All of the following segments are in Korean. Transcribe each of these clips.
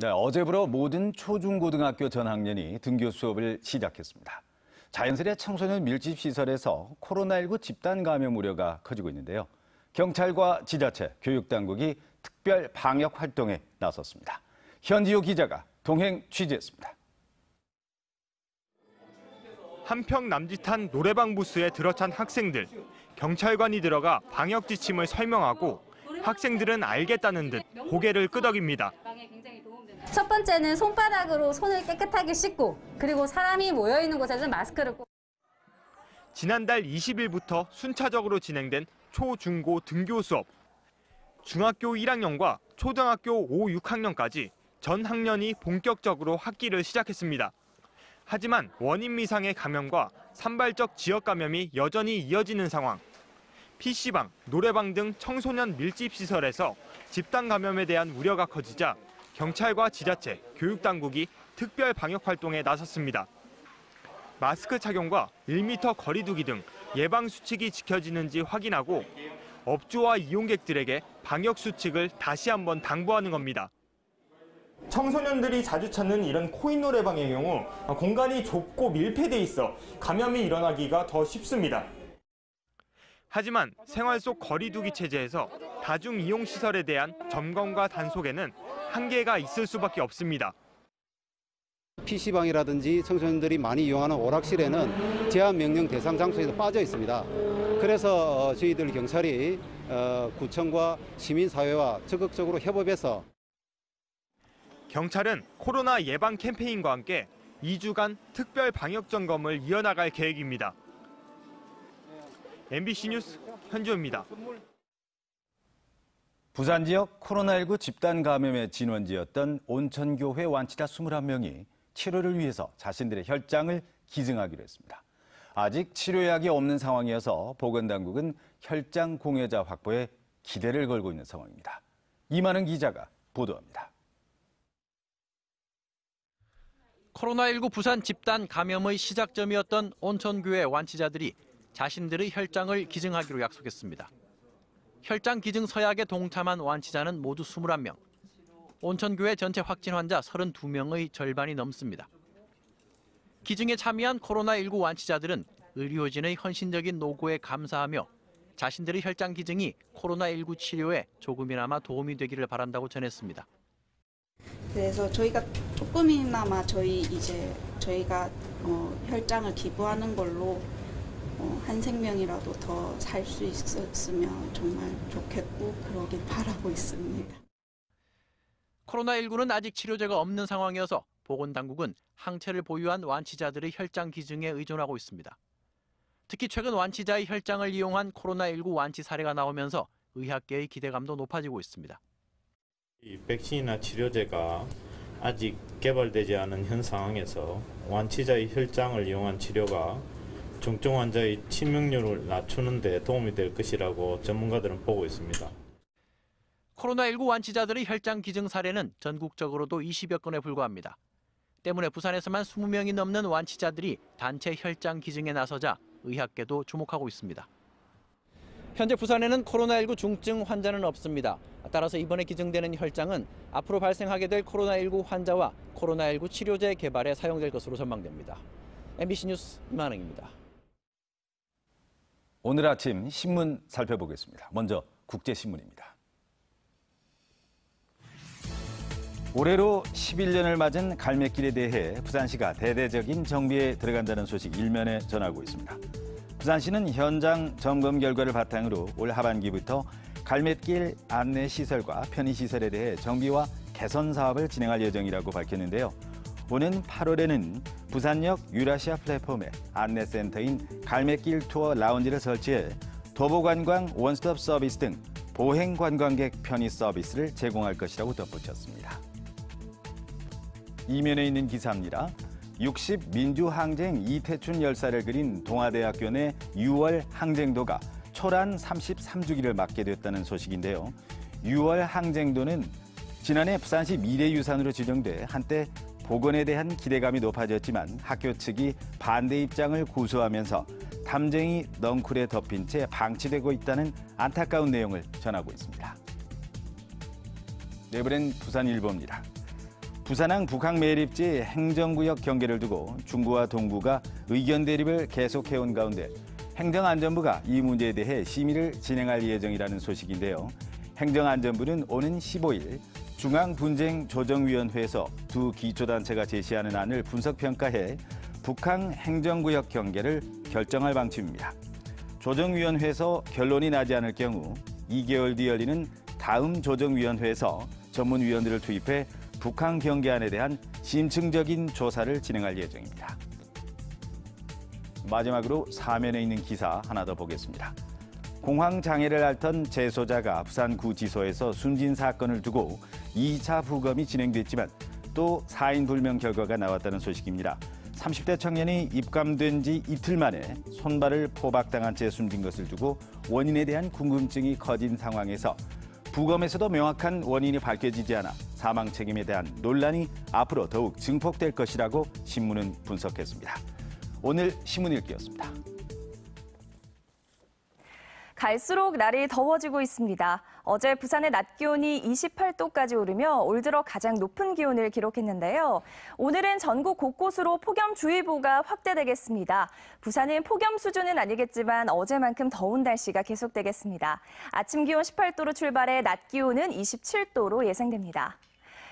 네, 어제부터 모든 초중고등학교 전학년이 등교 수업을 시작했습니다. 자연스레 청소년 밀집시설에서 코로나19 집단 감염 우려가 커지고 있는데요. 경찰과 지자체, 교육당국이 특별 방역 활동에 나섰습니다. 현지호 기자가 동행 취재했습니다. 한평 남짓한 노래방 부스에 들어찬 학생들. 경찰관이 들어가 방역 지침을 설명하고 학생들은 알겠다는 듯 고개를 끄덕입니다. 첫 번째는 손바닥으로 손을 깨끗하게 씻고 그리고 사람이 모여있는 곳에서는 마스크를 꼭. 지난달 20일부터 순차적으로 진행된 초, 중, 고 등교 수업. 중학교 1학년과 초등학교 5, 6학년까지 전 학년이 본격적으로 학기를 시작했습니다. 하지만 원인 미상의 감염과 산발적 지역 감염이 여전히 이어지는 상황. PC방, 노래방 등 청소년 밀집시설에서 집단 감염에 대한 우려가 커지자 경찰과 지자체, 교육당국이 특별 방역 활동에 나섰습니다. 마스크 착용과 1m 거리 두기 등 예방 수칙이 지켜지는지 확인하고 업주와 이용객들에게 방역 수칙을 다시 한번 당부하는 겁니다. 청소년들이 자주 찾는 이런 코인 노래방의 경우 공간이 좁고 밀폐돼 있어 감염이 일어나기가 더 쉽습니다. 하지만 생활 속 거리 두기 체제에서 다중 이용 시설에 대한 점검과 단속에는 한계가 있을 수밖에 없습니다. PC방이라든지 청소년들이 많이 이용하는 오락실에는 제한 명령 대상 장소에서 빠져 있습니다. 그래서 저희들 경찰이 구청과 시민사회와 적극적으로 협업해서 경찰은 코로나 예방 캠페인과 함께 2주간 특별 방역 점검을 이어나갈 계획입니다. MBC 뉴스 현주입니다. 부산 지역 코로나19 집단 감염의 진원지였던 온천교회 완치자 21명이 치료를 위해서 자신들의 혈장을 기증하기로 했습니다. 아직 치료약이 없는 상황이어서 보건당국은 혈장 공여자 확보에 기대를 걸고 있는 상황입니다. 이만은 기자가 보도합니다. 코로나19 부산 집단 감염의 시작점이었던 온천교회 완치자들이 자신들의 혈장을 기증하기로 약속했습니다. 혈장 기증 서약에 동참한 완치자는 모두 21명. 온천교회 전체 확진 환자 32명의 절반이 넘습니다. 기증에 참여한 코로나19 완치자들은 의료진의 헌신적인 노고에 감사하며 자신들의 혈장 기증이 코로나19 치료에 조금이나마 도움이 되기를 바란다고 전했습니다. 그래서 저희가 조금이나마 저희가 혈장을 기부하는 걸로 한 생명이라도 더 살 수 있었으면 정말 좋겠고 그러길 바라고 있습니다. 코로나19는 아직 치료제가 없는 상황이어서 보건당국은 항체를 보유한 완치자들의 혈장 기증에 의존하고 있습니다. 특히 최근 완치자의 혈장을 이용한 코로나19 완치 사례가 나오면서 의학계의 기대감도 높아지고 있습니다. 이 백신이나 치료제가 아직 개발되지 않은 현 상황에서 완치자의 혈장을 이용한 치료가 중증 환자의 치명률을 낮추는 데 도움이 될 것이라고 전문가들은 보고 있습니다. 코로나19 완치자들의 혈장 기증 사례는 전국적으로도 20여 건에 불과합니다. 때문에 부산에서만 20명이 넘는 완치자들이 단체 혈장 기증에 나서자 의학계도 주목하고 있습니다. 현재 부산에는 코로나19 중증 환자는 없습니다. 따라서 이번에 기증되는 혈장은 앞으로 발생하게 될 코로나19 환자와 코로나19 치료제 개발에 사용될 것으로 전망됩니다. MBC 뉴스 이만흥입니다. 오늘 아침 신문 살펴보겠습니다. 먼저 국제신문입니다. 올해로 11년을 맞은 갈매길에 대해 부산시가 대대적인 정비에 들어간다는 소식 일면에 전하고 있습니다. 부산시는 현장 점검 결과를 바탕으로 올 하반기부터 갈매길 안내시설과 편의시설에 대해 정비와 개선 사업을 진행할 예정이라고 밝혔는데요. 오는 8월에는 부산역 유라시아 플랫폼에 안내센터인 갈매길 투어 라운지를 설치해 도보관광 원스톱 서비스 등 보행관광객 편의 서비스를 제공할 것이라고 덧붙였습니다. 이면에 있는 기사입니다. 60 민주항쟁 이태춘 열사를 그린 동아대학교 내 6월 항쟁도가 초란 33주기를 맞게 됐다는 소식인데요. 6월 항쟁도는 지난해 부산시 미래유산으로 지정돼 한때 복원에 대한 기대감이 높아졌지만 학교 측이 반대 입장을 고수하면서 담쟁이 넝쿨에 덮인 채 방치되고 있다는 안타까운 내용을 전하고 있습니다. 내부는 부산일보입니다. 부산항 북항 매립지 행정구역 경계를 두고 중부와 동부가 의견 대립을 계속해온 가운데 행정안전부가 이 문제에 대해 심의를 진행할 예정이라는 소식인데요. 행정안전부는 오는 15일 중앙분쟁조정위원회에서 두 기초단체가 제시하는 안을 분석평가해 북항 행정구역 경계를 결정할 방침입니다. 조정위원회에서 결론이 나지 않을 경우 2개월 뒤 열리는 다음 조정위원회에서 전문위원들을 투입해 북한 경계안에 대한 심층적인 조사를 진행할 예정입니다. 마지막으로 사면에 있는 기사 하나 더 보겠습니다. 공황장애를 앓던 재소자가 부산구치소에서 숨진 사건을 두고 2차 부검이 진행됐지만 또 사인 불명 결과가 나왔다는 소식입니다. 30대 청년이 입감된 지 이틀 만에 손발을 포박당한 채 숨진 것을 두고 원인에 대한 궁금증이 커진 상황에서 부검에서도 명확한 원인이 밝혀지지 않아 사망 책임에 대한 논란이 앞으로 더욱 증폭될 것이라고 신문은 분석했습니다. 오늘 신문 읽기였습니다. 갈수록 날이 더워지고 있습니다. 어제 부산의 낮 기온이 28도까지 오르며 올 들어 가장 높은 기온을 기록했는데요. 오늘은 전국 곳곳으로 폭염주의보가 확대되겠습니다. 부산은 폭염 수준은 아니겠지만 어제만큼 더운 날씨가 계속되겠습니다. 아침 기온 18도로 출발해 낮 기온은 27도로 예상됩니다.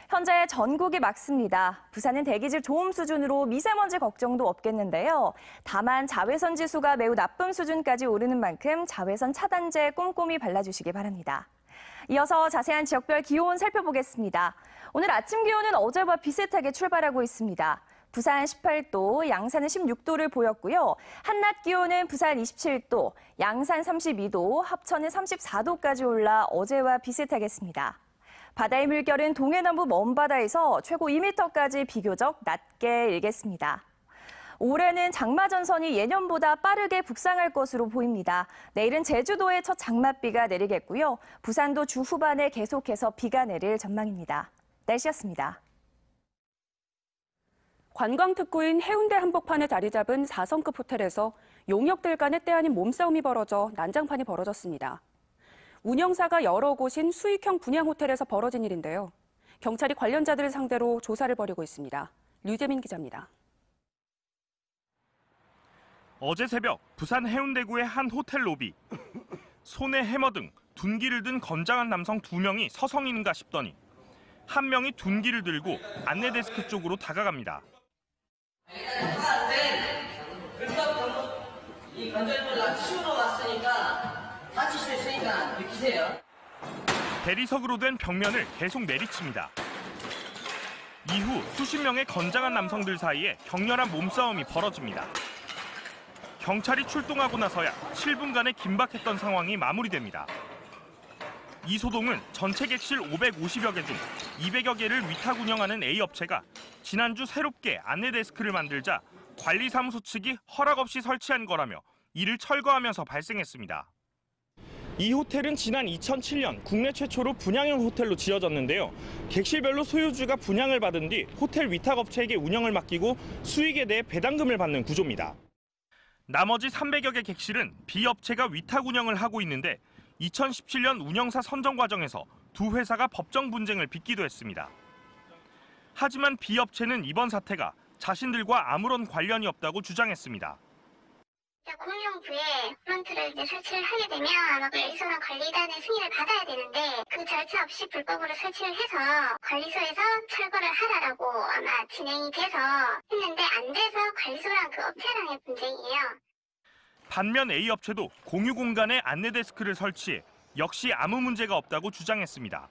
현재 전국이 맑습니다. 부산은 대기질 좋음 수준으로 미세먼지 걱정도 없겠는데요. 다만 자외선 지수가 매우 나쁨 수준까지 오르는 만큼 자외선 차단제 꼼꼼히 발라주시기 바랍니다. 이어서 자세한 지역별 기온 살펴보겠습니다. 오늘 아침 기온은 어제와 비슷하게 출발하고 있습니다. 부산 18도, 양산은 16도를 보였고요. 한낮 기온은 부산 27도, 양산 32도, 합천은 34도까지 올라 어제와 비슷하겠습니다. 바다의 물결은 동해남부 먼바다에서 최고 2m까지 비교적 낮게 일겠습니다. 올해는 장마 전선이 예년보다 빠르게 북상할 것으로 보입니다. 내일은 제주도에 첫 장맛비가 내리겠고요. 부산도 주 후반에 계속해서 비가 내릴 전망입니다. 날씨였습니다. 관광특구인 해운대 한복판에 자리 잡은 4성급 호텔에서 용역들 간의 때 아닌 몸싸움이 벌어져 난장판이 벌어졌습니다. 운영사가 여러 곳인 수익형 분양 호텔에서 벌어진 일인데요. 경찰이 관련자들을 상대로 조사를 벌이고 있습니다. 류재민 기자입니다. 어제 새벽 부산 해운대구의 한 호텔 로비. 손에 해머 등 둔기를 든 건장한 남성 2명이 서성이는가 싶더니 한 명이 둔기를 들고 안내 데스크 쪽으로 다가갑니다. 이 건전지를 나 치우러 왔으니까 다칠 수 있으니까 느끼세요. 대리석으로 된 벽면을 계속 내리칩니다. 이후 수십 명의 건장한 남성들 사이에 격렬한 몸싸움이 벌어집니다. 경찰이 출동하고 나서야 7분간의 긴박했던 상황이 마무리됩니다. 이 소동은 전체 객실 550여 개 중 200여 개를 위탁 운영하는 A업체가 지난주 새롭게 안내 데스크를 만들자 관리사무소 측이 허락 없이 설치한 거라며 이를 철거하면서 발생했습니다. 이 호텔은 지난 2007년 국내 최초로 분양형 호텔로 지어졌는데요. 객실별로 소유주가 분양을 받은 뒤 호텔 위탁업체에게 운영을 맡기고 수익에 대해 배당금을 받는 구조입니다. 나머지 300여 개 객실은 B업체가 위탁 운영을 하고 있는데 2017년 운영사 선정 과정에서 두 회사가 법정 분쟁을 빚기도 했습니다. 하지만 B업체는 이번 사태가 자신들과 아무런 관련이 없다고 주장했습니다. 공용부에 프런트를 이제 설치를 하게 되면 아마 관리소랑 관리단의 승인을 받아야 되는데 그 절차 없이 불법으로 설치를 해서 관리소에서 철거를 하라라고 아마 진행이 돼서 했는데 안 돼서 관리소랑 그 업체랑의 분쟁이에요. 반면 A업체도 공유 공간에 안내 데스크를 설치해 역시 아무 문제가 없다고 주장했습니다.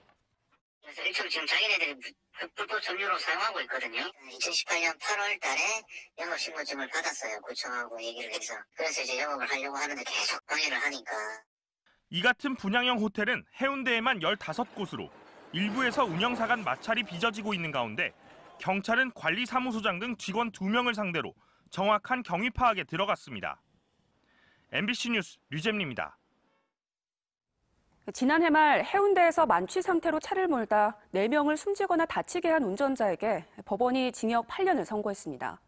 그래서 일종 지금 자기네들이 불법 점유로 사용하고 있거든요. 2018년 8월 달에 영업 신고증을 받았어요. 구청하고 얘기를 해서. 그래서 이제 영업을 하려고 하는데 계속 방해를 하니까. 이 같은 분양형 호텔은 해운대에만 15곳으로 일부에서 운영사 간 마찰이 빚어지고 있는 가운데 경찰은 관리사무소장 등 직원 2명을 상대로 정확한 경위 파악에 들어갔습니다. MBC 뉴스 류잼리입니다. 지난해 말 해운대에서 만취 상태로 차를 몰다 4명을 숨지거나 다치게 한 운전자에게 법원이 징역 8년을 선고했습니다.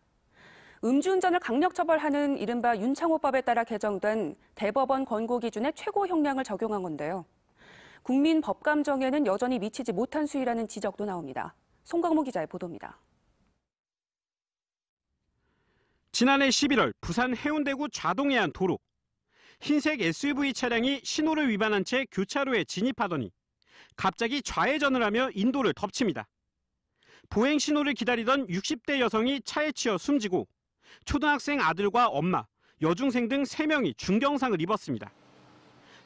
음주운전을 강력 처벌하는 이른바 윤창호법에 따라 개정된 대법원 권고 기준의 최고 형량을 적용한 건데요. 국민 법감정에는 여전히 미치지 못한 수위라는 지적도 나옵니다. 송강모 기자의 보도입니다. 지난해 11월 부산 해운대구 좌동해안 도로. 흰색 SUV 차량이 신호를 위반한 채 교차로에 진입하더니 갑자기 좌회전을 하며 인도를 덮칩니다. 보행 신호를 기다리던 60대 여성이 차에 치여 숨지고 초등학생 아들과 엄마, 여중생 등 3명이 중경상을 입었습니다.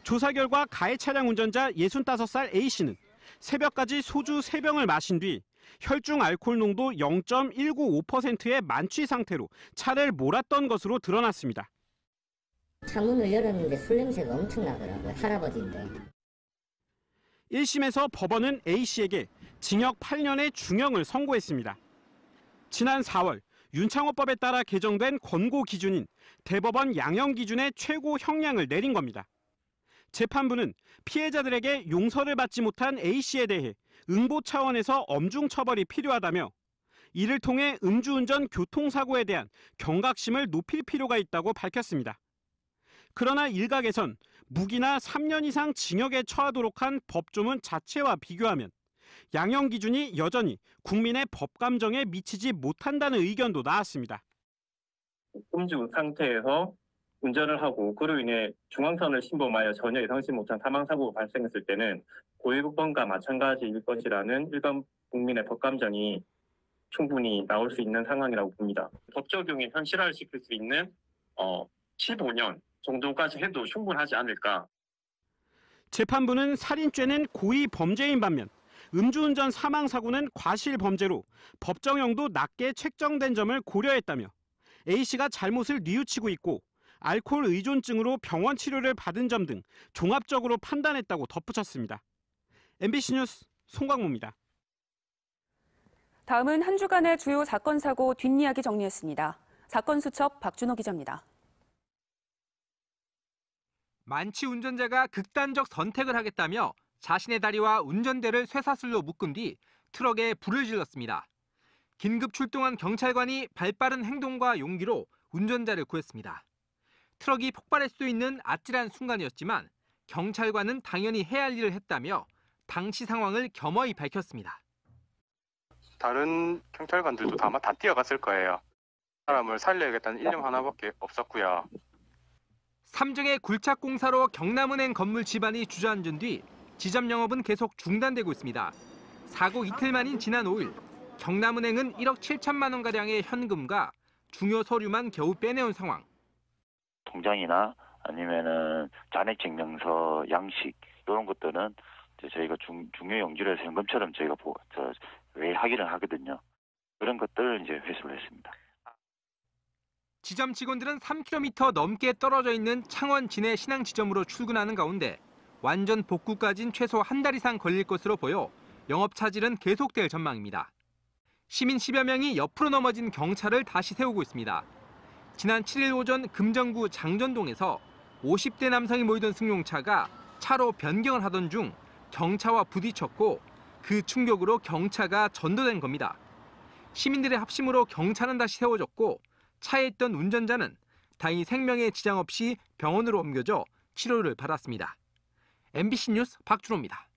조사 결과 가해 차량 운전자 65살 A씨는 새벽까지 소주 3병을 마신 뒤 혈중 알코올 농도 0.195%의 만취 상태로 차를 몰았던 것으로 드러났습니다. 창문을 열었는데 술 냄새가 엄청 나더라고요. 할아버지인데. 1심에서 법원은 A씨에게 징역 8년의 중형을 선고했습니다. 지난 4월 윤창호법에 따라 개정된 권고 기준인 대법원 양형 기준의 최고 형량을 내린 겁니다. 재판부는 피해자들에게 용서를 받지 못한 A씨에 대해 응보 차원에서 엄중 처벌이 필요하다며 이를 통해 음주운전 교통사고에 대한 경각심을 높일 필요가 있다고 밝혔습니다. 그러나 일각에선 무기나 3년 이상 징역에 처하도록 한 법조문 자체와 비교하면 양형 기준이 여전히 국민의 법 감정에 미치지 못한다는 의견도 나왔습니다. 음주 상태에서 운전을 하고 그로 인해 중앙선을 침범하여 전혀 예상치 못한 사망사고가 발생했을 때는 고의범과 마찬가지일 것이라는 일반 국민의 법 감정이 충분히 나올 수 있는 상황이라고 봅니다. 법 적용에 현실화시킬 수 있는 15년 정도까지 해도 충분하지 않을까. 재판부는 살인죄는 고의 범죄인 반면 음주운전 사망사고는 과실범죄로 법정형도 낮게 책정된 점을 고려했다며 A씨가 잘못을 뉘우치고 있고 알코올 의존증으로 병원 치료를 받은 점 등 종합적으로 판단했다고 덧붙였습니다. MBC 뉴스 송광모입니다. 다음은 한 주간의 주요 사건 사고 뒷이야기 정리했습니다. 사건 수첩 박준호 기자입니다. 만취 운전자가 극단적 선택을 하겠다며 자신의 다리와 운전대를 쇠사슬로 묶은 뒤 트럭에 불을 질렀습니다. 긴급 출동한 경찰관이 발빠른 행동과 용기로 운전자를 구했습니다. 트럭이 폭발할 수 있는 아찔한 순간이었지만 경찰관은 당연히 해야 할 일을 했다며 당시 상황을 겸허히 밝혔습니다. 다른 경찰관들도 아마 다 뛰어갔을 거예요. 사람을 살려야겠다는 일념 하나밖에 없었고요. 삼정의 굴착공사로 경남은행 건물 지반이 주저앉은 뒤 지점 영업은 계속 중단되고 있습니다. 사고 이틀 만인 지난 5일 경남은행은 1억 7천만 원가량의 현금과 중요 서류만 겨우 빼내온 상황. 통장이나 아니면은 잔액증명서, 양식 이런 것들은 저희가 중요 용지를 현금처럼 저희가 외하기를 하거든요. 그런 것들을 이제 회수를 했습니다. 지점 직원들은 3km 넘게 떨어져 있는 창원 진해 신항 지점으로 출근하는 가운데 완전 복구까지는 최소 한 달 이상 걸릴 것으로 보여 영업 차질은 계속될 전망입니다. 시민 10여 명이 옆으로 넘어진 경차를 다시 세우고 있습니다. 지난 7일 오전 금정구 장전동에서 50대 남성이 모이던 승용차가 차로 변경을 하던 중 경차와 부딪혔고 그 충격으로 경차가 전도된 겁니다. 시민들의 합심으로 경차는 다시 세워졌고 차에 있던 운전자는 다행히 생명에 지장 없이 병원으로 옮겨져 치료를 받았습니다. MBC 뉴스 박준호입니다.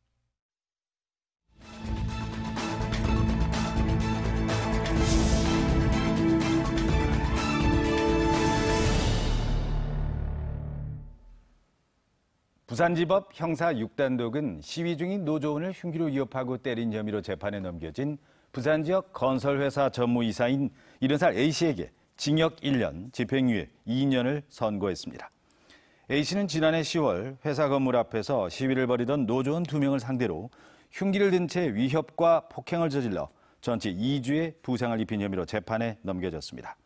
부산지법 형사 6단독은 시위 중인 노조원을 흉기로 위협하고 때린 혐의로 재판에 넘겨진 부산 지역 건설회사 전무이사인 70살 A씨에게 징역 1년, 집행유예 2년을 선고했습니다. A씨는 지난해 10월 회사 건물 앞에서 시위를 벌이던 노조원 2명을 상대로 흉기를 든 채 위협과 폭행을 저질러 전치 2주의 부상을 입힌 혐의로 재판에 넘겨졌습니다.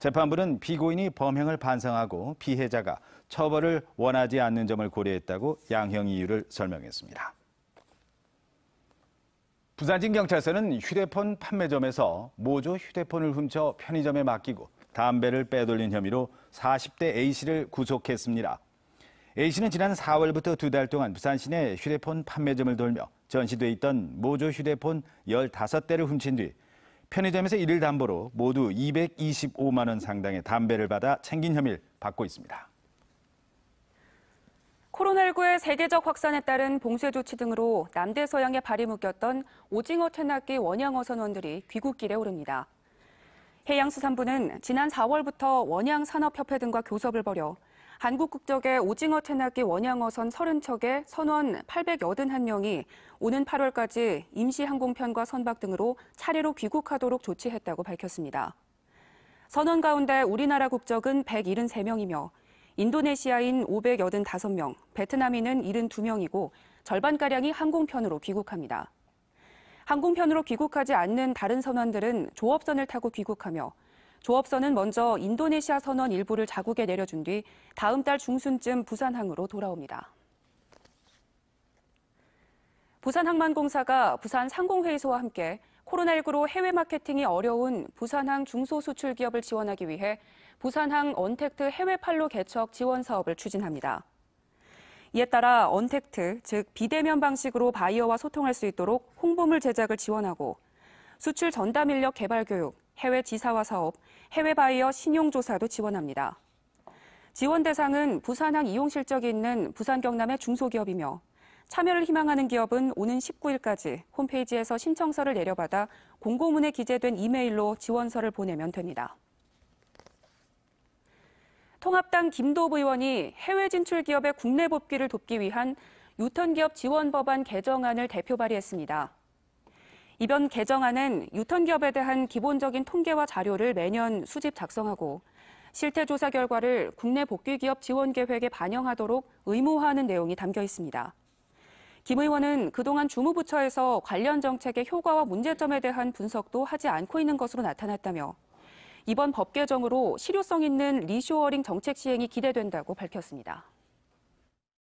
재판부는 피고인이 범행을 반성하고 피해자가 처벌을 원하지 않는 점을 고려했다고 양형 이유를 설명했습니다. 부산진경찰서는 휴대폰 판매점에서 모조 휴대폰을 훔쳐 편의점에 맡기고 담배를 빼돌린 혐의로 40대 A씨를 구속했습니다. A씨는 지난 4월부터 2달 동안 부산 시내 휴대폰 판매점을 돌며 전시돼 있던 모조 휴대폰 15대를 훔친 뒤 편의점에서 이를 담보로 모두 225만 원 상당의 담배를 받아 챙긴 혐의를 받고 있습니다. 코로나19의 세계적 확산에 따른 봉쇄 조치 등으로 남대서양에 발이 묶였던 오징어 퇴납기 원양어 선원들이 귀국길에 오릅니다. 해양수산부는 지난 4월부터 원양산업협회 등과 교섭을 벌여 한국 국적의 오징어 퇴납기 원양어선 30척의 선원 881명이 오는 8월까지 임시항공편과 선박 등으로 차례로 귀국하도록 조치했다고 밝혔습니다. 선원 가운데 우리나라 국적은 173명이며 인도네시아인 585명, 베트남인은 72명이고 절반가량이 항공편으로 귀국합니다. 항공편으로 귀국하지 않는 다른 선원들은 조업선을 타고 귀국하며 조업선은 먼저 인도네시아 선원 일부를 자국에 내려준 뒤 다음 달 중순쯤 부산항으로 돌아옵니다. 부산항만공사가 부산상공회의소와 함께 코로나19로 해외 마케팅이 어려운 부산항 중소수출기업을 지원하기 위해 부산항 언택트 해외판로 개척 지원 사업을 추진합니다. 이에 따라 언택트, 즉 비대면 방식으로 바이어와 소통할 수 있도록 홍보물 제작을 지원하고 수출 전담 인력 개발 교육, 해외 지사화 사업, 해외 바이어 신용조사도 지원합니다. 지원 대상은 부산항 이용 실적이 있는 부산 경남의 중소기업이며 참여를 희망하는 기업은 오는 19일까지 홈페이지에서 신청서를 내려받아 공고문에 기재된 이메일로 지원서를 보내면 됩니다. 통합당 김도부 의원이 해외 진출 기업의 국내 복귀를 돕기 위한 유턴기업 지원 법안 개정안을 대표 발의했습니다. 이번 개정안은 유턴기업에 대한 기본적인 통계와 자료를 매년 수집 작성하고 실태조사 결과를 국내 복귀기업 지원 계획에 반영하도록 의무화하는 내용이 담겨 있습니다. 김 의원은 그동안 주무부처에서 관련 정책의 효과와 문제점에 대한 분석도 하지 않고 있는 것으로 나타났다며 이번 법 개정으로 실효성 있는 리쇼어링 정책 시행이 기대된다고 밝혔습니다.